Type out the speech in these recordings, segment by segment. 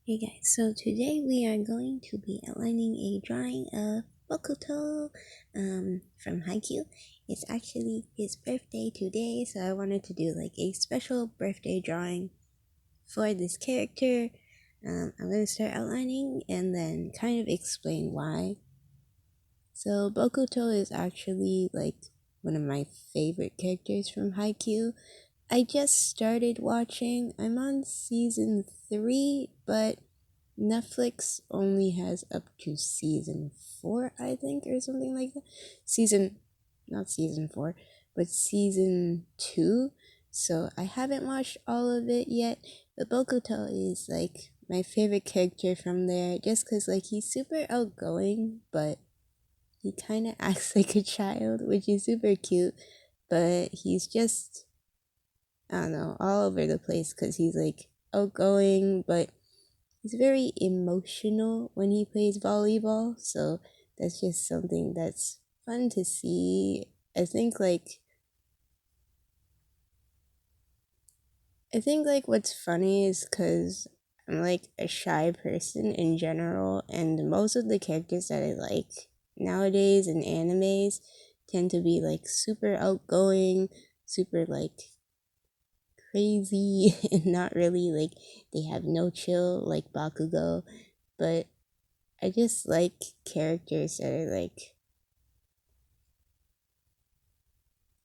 Hey guys, so today we are going to be outlining a drawing of Bokuto from Haikyuu. It's actually his birthday today, so I wanted to do like a special birthday drawing for this character. I'm going to start outlining and then kind of explain why. So Bokuto is actually like one of my favorite characters from Haikyuu. I just started watching. I'm on season 3, but Netflix only has up to season 4, I think, or something like that. Not season 4, but season 2. So I haven't watched all of it yet, but Bokuto is like my favorite character from there just because like he's super outgoing, but he kind of acts like a child, which is super cute, but he's just I don't know, all over the place because he's like outgoing, but he's very emotional when he plays volleyball. So that's just something that's fun to see. I think like what's funny is because I'm like a shy person in general, and most of the characters that I like nowadays in animes tend to be like super outgoing, super like crazy and not really like they have no chill like Bakugo, but I just like characters that are like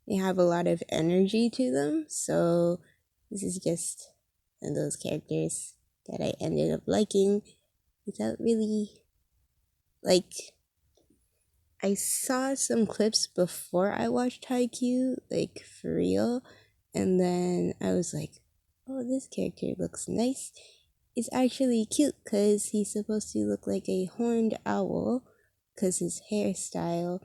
they have a lot of energy to them. So this is just one of those characters that I ended up liking without really like I saw some clips before I watched Haikyuu, like for real, and then I was like, oh, this character looks nice. It's actually cute because he's supposed to look like a horned owl because his hairstyle,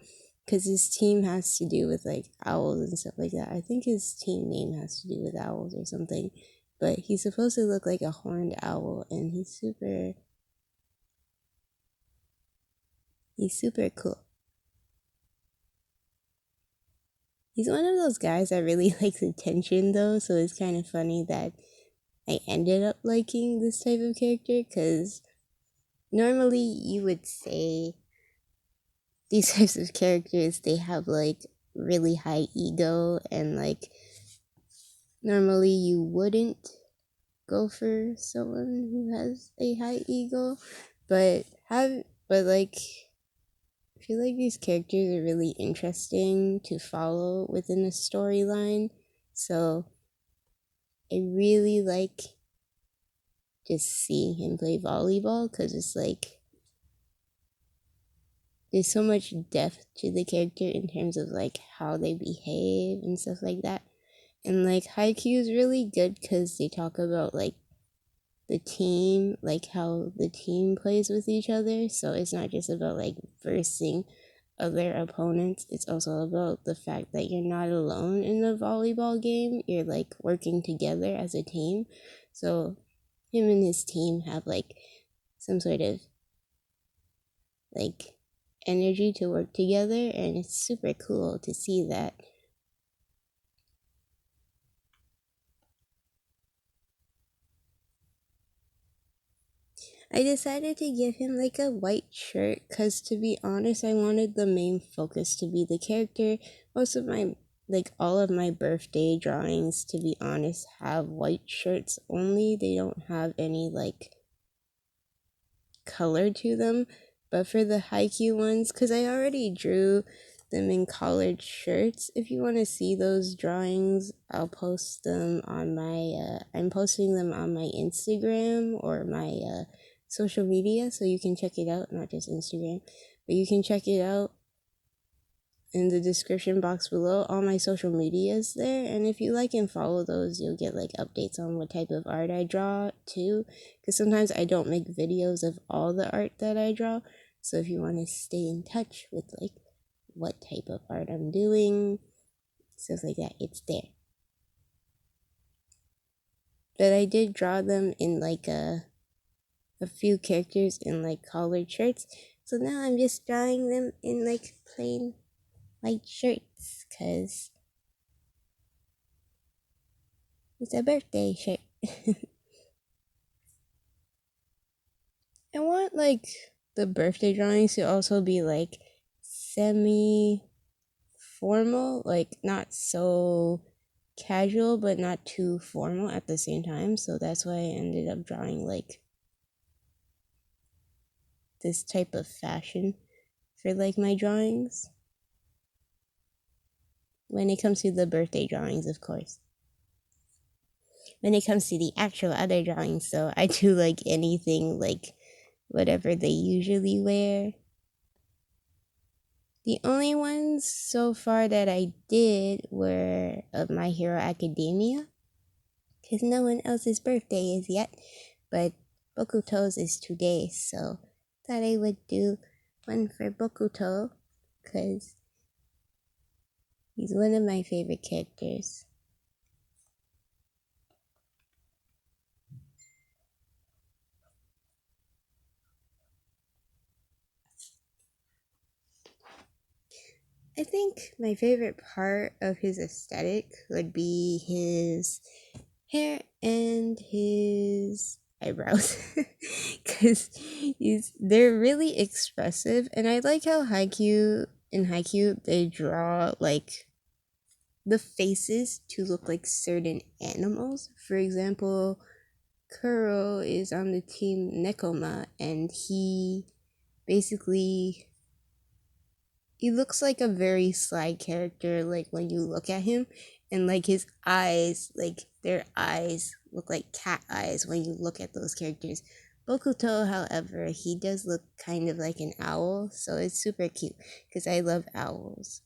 because his team has to do with like owls and stuff like that. I think his team name has to do with owls or something, but he's supposed to look like a horned owl and he's super cool. He's one of those guys that really likes attention though, so it's kind of funny that I ended up liking this type of character because normally you would say these types of characters they have like really high ego and like normally you wouldn't go for someone who has a high ego, but have but like I feel like these characters are really interesting to follow within a storyline, so I really like just seeing him play volleyball because it's like there's so much depth to the character in terms of like how they behave and stuff like that. And like Haikyuu is really good because they talk about like the team, like how the team plays with each other. So it's not just about like versing other opponents. It's also about the fact that you're not alone in the volleyball game. You're like working together as a team. So him and his team have like some sort of like energy to work together, and it's super cool to see that. I decided to give him like a white shirt because to be honest, I wanted the main focus to be the character. Most of my, like all of my birthday drawings, to be honest, have white shirts only. They don't have any like color to them. But for the Haikyuu ones, because I already drew them in collared shirts. If you want to see those drawings, I'll post them on I'm posting them on my Instagram or my social media, so you can check it out, not just Instagram, but you can check it out in the description box below. All my social medias there, and if you like and follow those, you'll get like updates on what type of art I draw too, because sometimes I don't make videos of all the art that I draw. So if you want to stay in touch with like what type of art I'm doing, stuff like that, it's there. But I did draw them in like a few characters in like collared shirts, so now I'm just drawing them in like plain white shirts because it's a birthday shirt. I want like the birthday drawings to also be like semi formal, like not so casual but not too formal at the same time. So that's why I ended up drawing like this type of fashion for like my drawings. When it comes to the birthday drawings, of course. When it comes to the actual other drawings, so I do like anything like whatever they usually wear. The only ones so far that I did were of My Hero Academia, because no one else's birthday is yet, but Bokuto's is today, so thought I would do one for Bokuto, because he's one of my favorite characters. I think my favorite part of his aesthetic would be his hair and his eyebrows, because they're really expressive, and I like how Haikyuu they draw like the faces to look like certain animals. For example, Kuro is on the team Nekoma, and basically he looks like a very sly character, like when you look at him, and like his eyes, like their eyes look like cat eyes when you look at those characters. Bokuto, however, he does look kind of like an owl, so it's super cute because I love owls.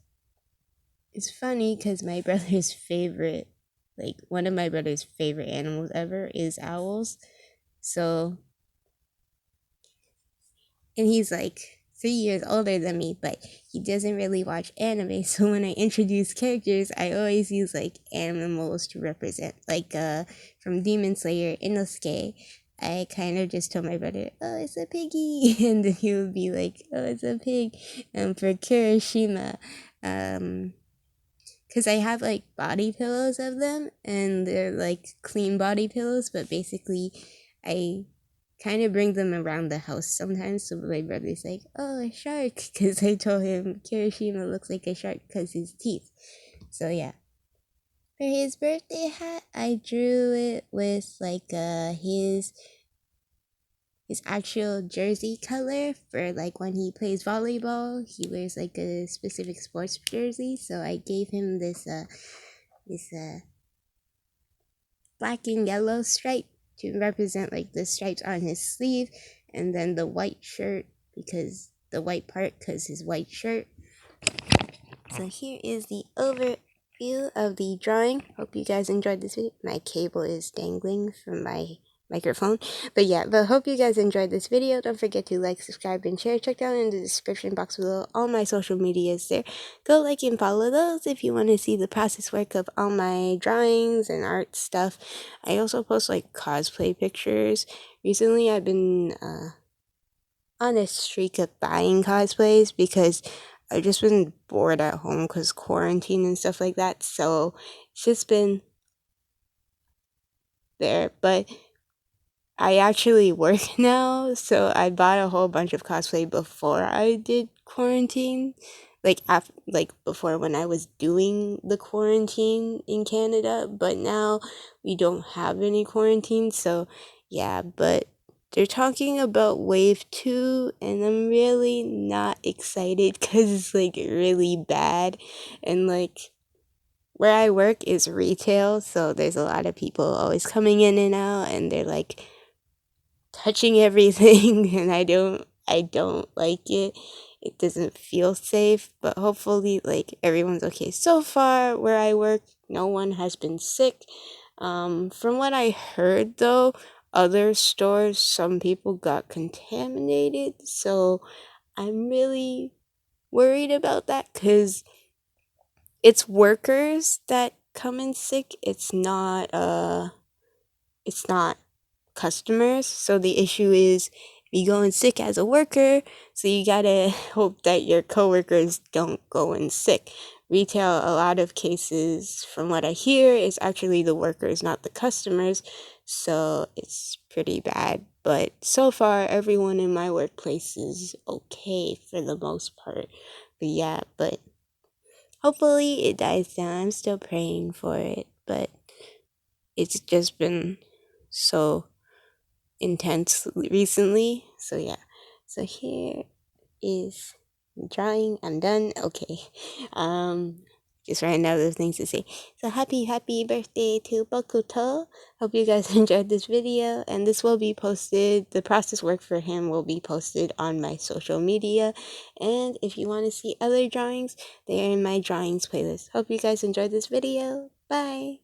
It's funny because my brother's favorite, like one of my brother's favorite animals ever is owls. So, and he's like 3 years older than me, but he doesn't really watch anime. So when I introduce characters, I always use like animals to represent. Like from Demon Slayer, Inosuke, I kind of just told my brother, "Oh, it's a piggy," and then he would be like, "Oh, it's a pig." And for Kirishima, because I have like body pillows of them, and they're like clean body pillows, but basically, I kind of bring them around the house sometimes. So my brother's like, "Oh, a shark," because I told him Kirishima looks like a shark because his teeth. So yeah. For his birthday hat, I drew it with like his actual jersey color for like when he plays volleyball. He wears like a specific sports jersey, so I gave him this black and yellow stripe to represent like the stripes on his sleeve, and then the white shirt because the white part because his white shirt. So here is the overview of the drawing. Hope you guys enjoyed this video. My cable is dangling from my microphone. But yeah, hope you guys enjoyed this video. Don't forget to like, subscribe, and share. Check down in the description box below all my social medias there. Go like and follow those if you want to see the process work of all my drawings and art stuff. I also post like cosplay pictures. Recently I've been on a streak of buying cosplays because I've just been bored at home because quarantine and stuff like that. So it's just been there. But I actually work now, so I bought a whole bunch of cosplay before I did quarantine. Like before when I was doing the quarantine in Canada, but now we don't have any quarantine, so yeah, but they're talking about wave 2 and I'm really not excited cuz it's like really bad, and like where I work is retail, so there's a lot of people always coming in and out, and they're like touching everything and I don't like it. It doesn't feel safe, but hopefully like everyone's okay. So far where I work, no one has been sick. From what I heard though, other stores, some people got contaminated, so I'm really worried about that because it's workers that come in sick. It's not customers. So the issue is you go in sick as a worker, so you gotta hope that your coworkers don't go in sick. Retail, a lot of cases, from what I hear, is actually the workers, not the customers. So it's pretty bad. But so far, everyone in my workplace is okay for the most part. But yeah, but hopefully it dies down. I'm still praying for it, but it's just been so intense recently. So yeah. So here is drawing. I'm done. Okay. Just ran out of things to say. So happy birthday to Bokuto. Hope you guys enjoyed this video, and this will be posted. The process work for him will be posted on my social media, and if you want to see other drawings, they are in my drawings playlist. Hope you guys enjoyed this video. Bye.